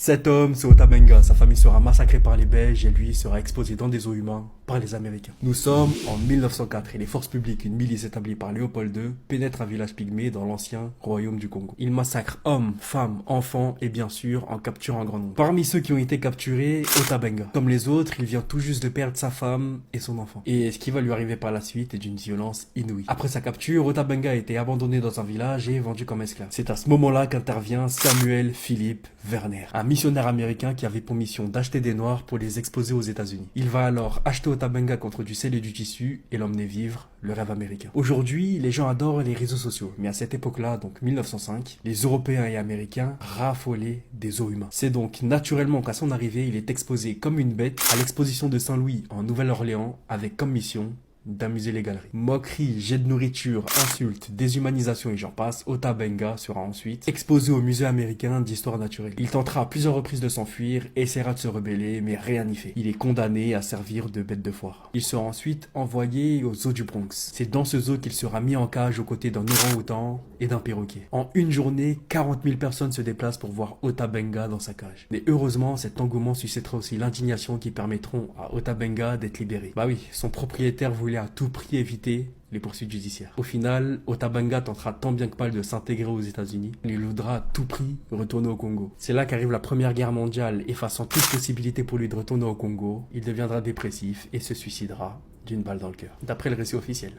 Cet homme, c'est Ota Benga. Sa famille sera massacrée par les Belges et lui sera exposé dans des eaux humains par les Américains. Nous sommes en 1904 et les forces publiques, une milice établie par Léopold II, pénètrent un village pygmée dans l'ancien royaume du Congo. Ils massacrent hommes, femmes, enfants et bien sûr en capturent un grand nombre. Parmi ceux qui ont été capturés, Ota Benga. Comme les autres, il vient tout juste de perdre sa femme et son enfant. Et ce qui va lui arriver par la suite est d'une violence inouïe. Après sa capture, Ota Benga a été abandonné dans un village et vendu comme esclave. C'est à ce moment-là qu'intervient Samuel Philippe Werner, un missionnaire américain qui avait pour mission d'acheter des Noirs pour les exposer aux États-Unis. Il va alors acheter Ota Benga contre du sel et du tissu et l'emmener vivre le rêve américain. Aujourd'hui, les gens adorent les réseaux sociaux, mais à cette époque-là, donc 1905, les Européens et Américains raffolaient des os humains. C'est donc naturellement qu'à son arrivée, il est exposé comme une bête à l'exposition de Saint-Louis en Nouvelle-Orléans avec comme mission d'amuser les galeries. Moqueries, jets de nourriture, insultes, déshumanisation et j'en passe, Ota Benga sera ensuite exposé au musée américain d'histoire naturelle. Il tentera à plusieurs reprises de s'enfuir, essaiera de se rebeller, mais rien n'y fait. Il est condamné à servir de bête de foire. Il sera ensuite envoyé au zoo du Bronx. C'est dans ce zoo qu'il sera mis en cage aux côtés d'un orang-outan et d'un perroquet. En une journée, 40 000 personnes se déplacent pour voir Ota Benga dans sa cage. Mais heureusement, cet engouement suscitera aussi l'indignation qui permettront à Ota Benga d'être libéré. Bah oui, son propriétaire voulait à tout prix éviter les poursuites judiciaires. Au final, Ota Benga tentera tant bien que mal de s'intégrer aux États-Unis. Il voudra à tout prix retourner au Congo. C'est là qu'arrive la Première Guerre mondiale, effaçant toute possibilité pour lui de retourner au Congo. Il deviendra dépressif et se suicidera d'une balle dans le cœur, d'après le récit officiel.